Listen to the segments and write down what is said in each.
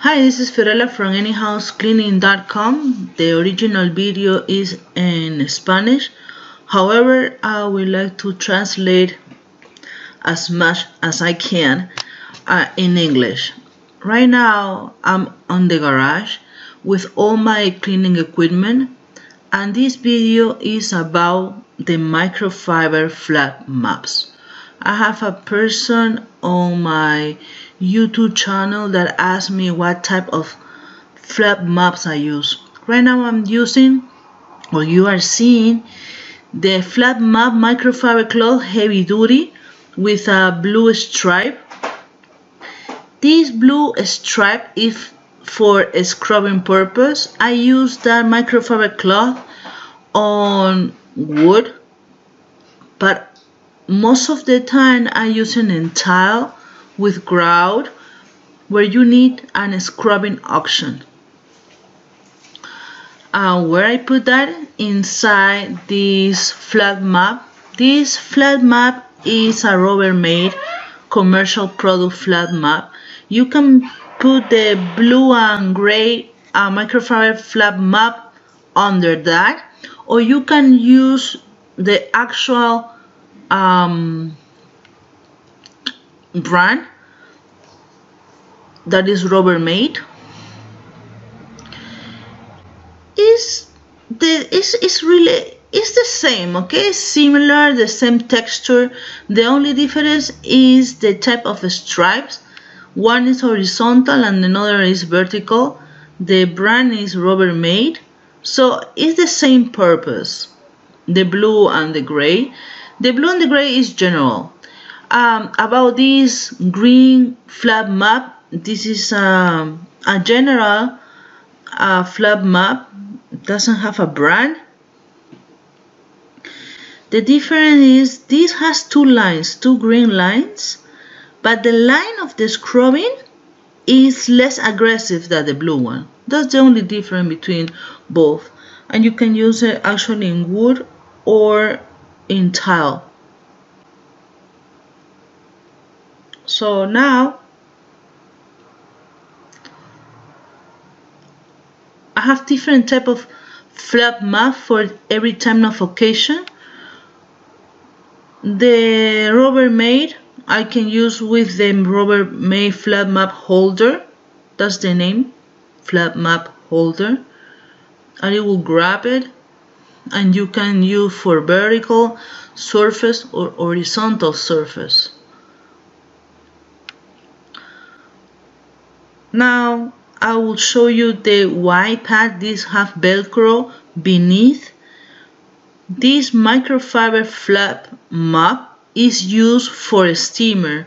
Hi, this is Fiorella from anyhousecleaning.com. The original video is in Spanish. However, I would like to translate as much as I can in English. Right now, I'm on the garage with all my cleaning equipment, and this video is about the microfiber flat mops. I have a person on my YouTube channel that asked me what type of flat mops I use. Right now I'm using, or you are seeing, the flat mop microfiber cloth heavy duty with a blue stripe. This blue stripe is for a scrubbing purpose. I use that microfiber cloth on wood, but most of the time I use it in tile with grout where you need a scrubbing action. Where I put that inside this flat mop. This flat mop is a Rubbermaid commercial product flat mop. You can put the blue and gray microfiber flat mop under that, or you can use the actual brand that is Rubbermaid. It's the same, okay? Similar, the same texture. The only difference is the type of stripes. One is horizontal and another is vertical. The brand is Rubbermaid, so it's the same purpose. The blue and the gray. The blue and the gray is general. About this green flat mop, this is a general flat mop. It doesn't have a brand. The difference is this has two lines, two green lines, but the line of the scrubbing is less aggressive than the blue one. That's the only difference between both. And you can use it actually in wood or in tile. So now I have different type of flat mop for every time of occasion. The Rubbermaid I can use with the Rubbermaid flat mop holder. That's the name, flat mop holder. And it will grab it, and you can use for vertical surface or horizontal surface. Now I will show you the white pad. These have Velcro beneath. This microfiber flat mop is used for a steamer.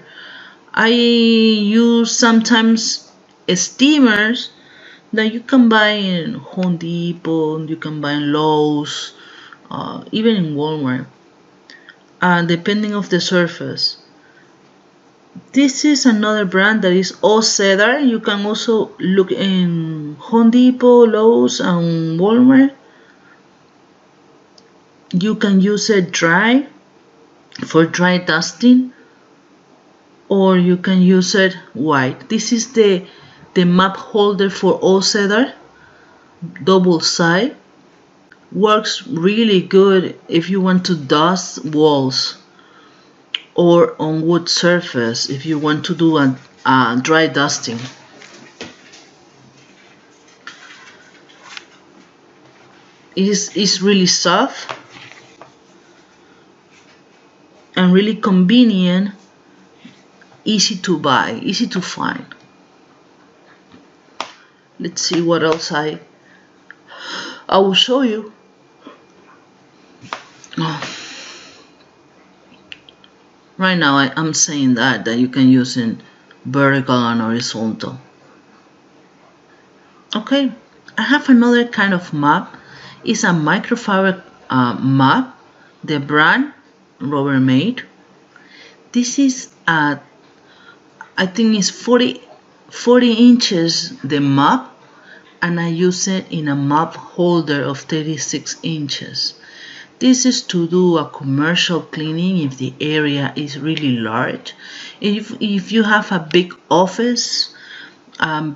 I use sometimes steamers that you can buy in Home Depot, you can buy in Lowe's, even in Walmart, depending of the surface. This is another brand that is all cedar. You can also look in Home Depot, Lowe's, and Walmart. You can use it dry for dry dusting, or you can use it white. This is the mop holder for all cedar, double side. Works really good if you want to dust walls or on wood surface if you want to do a dry dusting. It's really soft and really convenient, easy to buy, easy to find. Let's see what else I will show you. Right now I'm saying that you can use in vertical and horizontal. Okay, I have another kind of mop. It's a microfiber mop, the brand Rubbermaid. This is I think it's 40 inches the mop, and I use it in a mop holder of 36 inches. This is to do a commercial cleaning if the area is really large. If you have a big office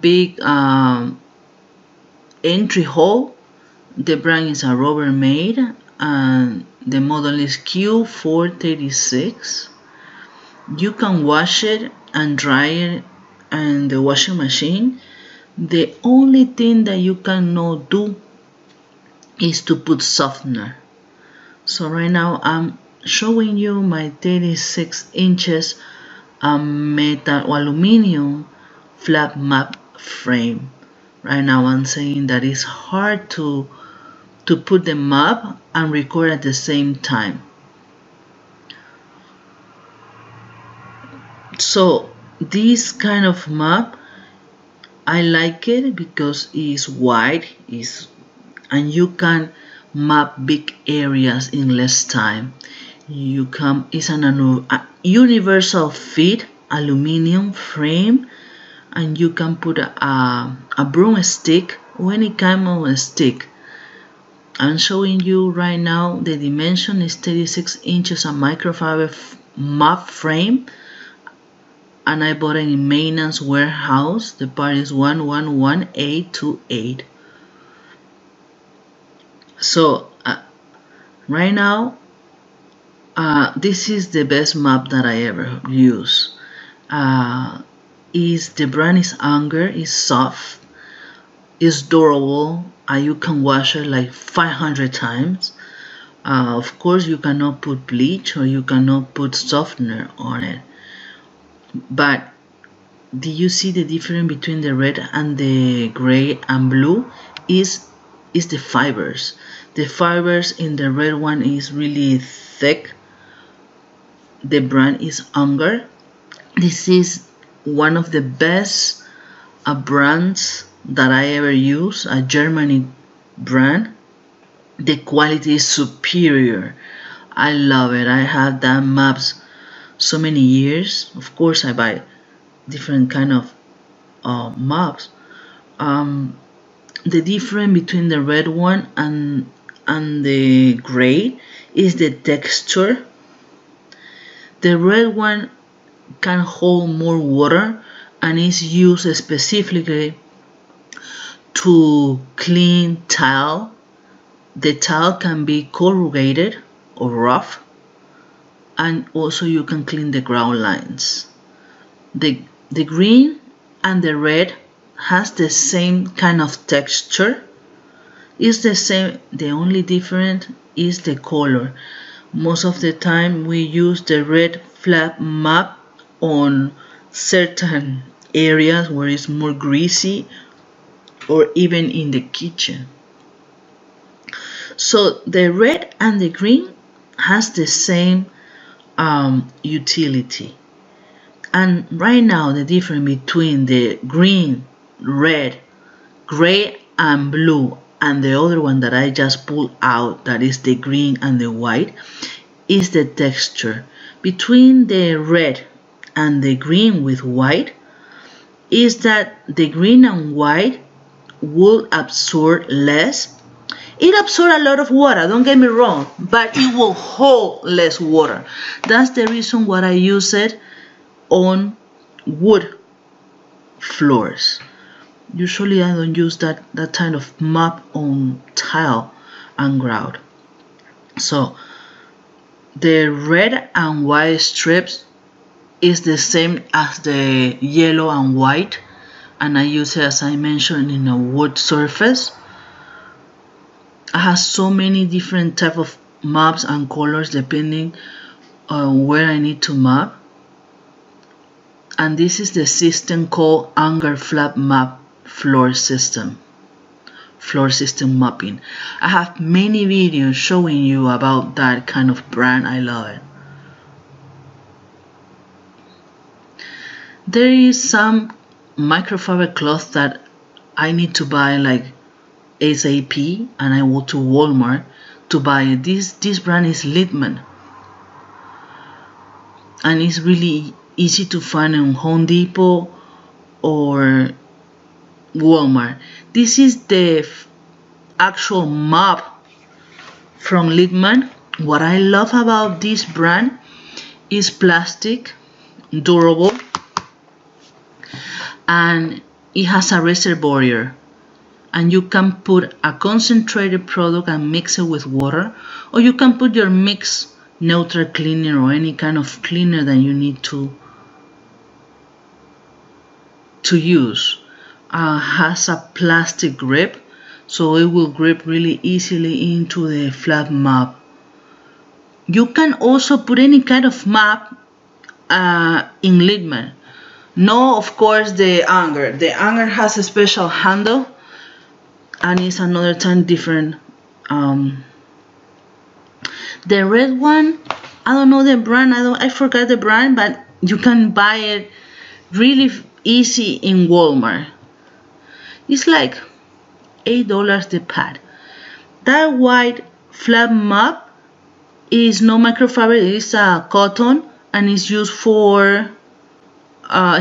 big entry hole. The brand is a Rubbermaid and the model is Q436. You can wash it and dry it in the washing machine. The only thing that you cannot do is to put softener. So right now I'm showing you my 36 inches metal or aluminum flat map frame. Right now I'm saying that it's hard to put the map and record at the same time. So this kind of map, I like it because it's wide, and you can map big areas in less time. It's an universal fit aluminum frame, and you can put a broomstick or any kind of stick. I'm showing you right now the dimension is 36 inches, a microfiber map frame, and I bought it in maintenance warehouse. The part is 111828. So right now this is the best map that I ever use. The brand is Unger. It's soft, it's durable, and you can wash it like 500 times. Of course you cannot put bleach or you cannot put softener on it. But do you see the difference between the red and the gray and blue? Is the fibers. The fibers in the red one is really thick. The brand is Unger. This is one of the best brands that I ever use, a Germany brand. The quality is superior. I love it. I have done maps so many years. Of course I buy different kind of maps. The difference between the red one and the gray is the texture. The red one can hold more water and is used specifically to clean tile. The tile can be corrugated or rough, and also you can clean the ground lines. The green and the red has the same kind of texture. It's the same, the only difference is the color. Most of the time we use the red flat map on certain areas where it's more greasy, or even in the kitchen. So the red and the green has the same utility. And right now the difference between the green, red, gray and blue and the other one that I just pulled out, that is the green and the white, is the texture. Between the red and the green with white is that the green and white will absorb less. It absorbs a lot of water, don't get me wrong, but it will hold less water. That's the reason why I use it on wood floors. Usually I don't use that kind of map on tile and grout. So the red and white strips is the same as the yellow and white, and I use it, as I mentioned, in a wood surface. I have so many different type of maps and colors depending on where I need to map. And this is the system called Unger Flat Map Floor System mapping. I have many videos showing you about that kind of brand. I love it. There is some microfiber cloth that I need to buy like ASAP, and I go to Walmart to buy it. This brand is Libman, and it's really easy to find on Home Depot or Walmart. This is the actual map from Libman. What I love about this brand is plastic, durable, and it has a reservoir, and you can put a concentrated product and mix it with water, or you can put your mix neutral cleaner or any kind of cleaner that you need to use. Has a plastic grip, so it will grip really easily into the flat mop. You can also put any kind of mop in Libman. No, of course, the Unger. The Unger has a special handle, and it's another time different. The red one, I don't know the brand. I forgot the brand, but you can buy it really easy in Walmart. It's like $8 the pad. That white flat mop is no microfiber. It is cotton, and it's used for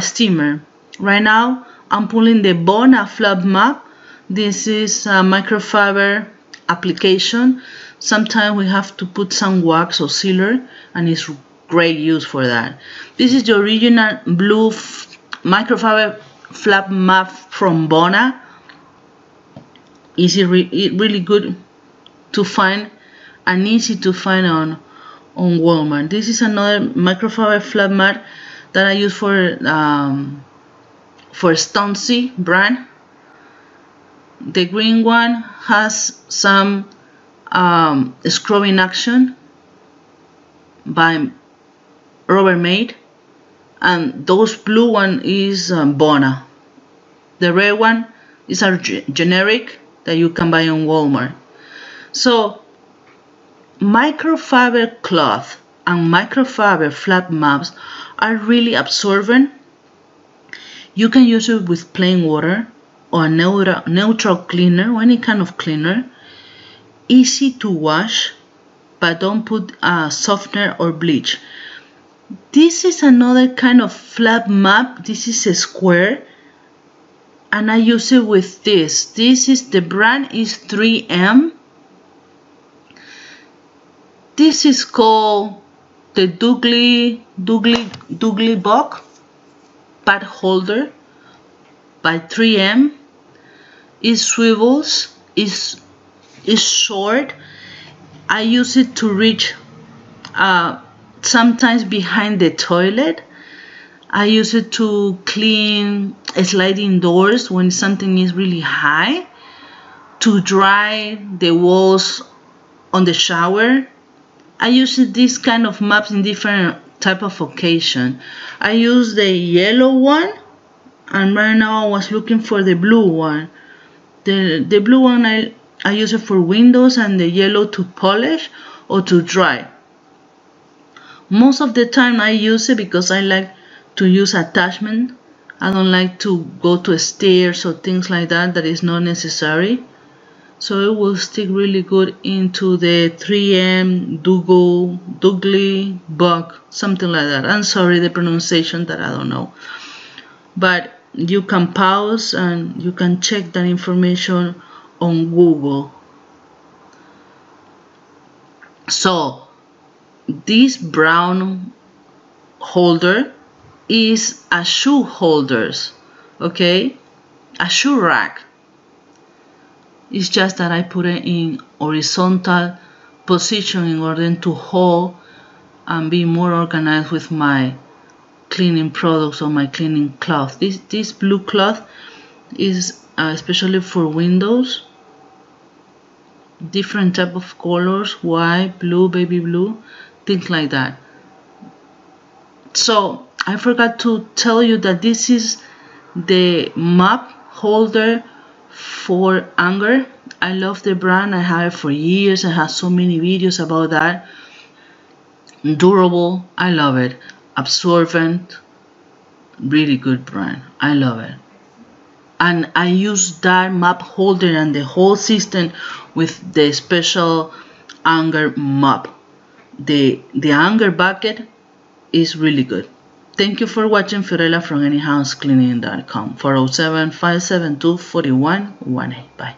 steamer. Right now I'm pulling the Bona flat mop. This is a microfiber application. Sometimes we have to put some wax or sealer, and it's great use for that. This is the original blue microfiber flat mop from Bona. Really good to find and easy to find on Walmart. This is another microfiber flat mat that I use for Stoncy brand. The green one has some scrubbing action by Rubbermaid, and those blue one is Bona. The red one is a generic that you can buy on Walmart. So microfiber cloth and microfiber flat mops are really absorbent. You can use it with plain water or a neutral cleaner or any kind of cleaner. Easy to wash, but don't put softener or bleach. This is another kind of flat mop. This is a square, and I use it with this. This is the brand is 3M. This is called the Dougly Buck pad holder by 3M. It swivels. It's short. I use it to reach sometimes behind the toilet. I use it to clean sliding doors when something is really high, to dry the walls on the shower. I use this kind of mops in different type of occasion. I use the yellow one, and right now I was looking for the blue one. The blue one I use it for windows, and the yellow to polish or to dry. Most of the time I use it because I like to use attachment. I don't like to go to stairs or things like that is not necessary. So it will stick really good into the 3M Dougly Buck, something like that. I'm sorry the pronunciation that I don't know. But you can pause and you can check that information on Google. So this brown holder is a shoe holders, okay? A shoe rack. It's just that I put it in horizontal position in order to hold and be more organized with my cleaning products or my cleaning cloth. This blue cloth is especially for windows. Different type of colors, white, blue, baby blue, things like that. So I forgot to tell you that this is the mop holder for Unger. I love the brand. I have it for years. I have so many videos about that. Durable. I love it. Absorbent. Really good brand. I love it. And I use that mop holder and the whole system with the special Unger mop. The Unger bucket is really good. Thank you for watching. Fiorella from anyhousecleaning.com. 407-572-4118. Bye.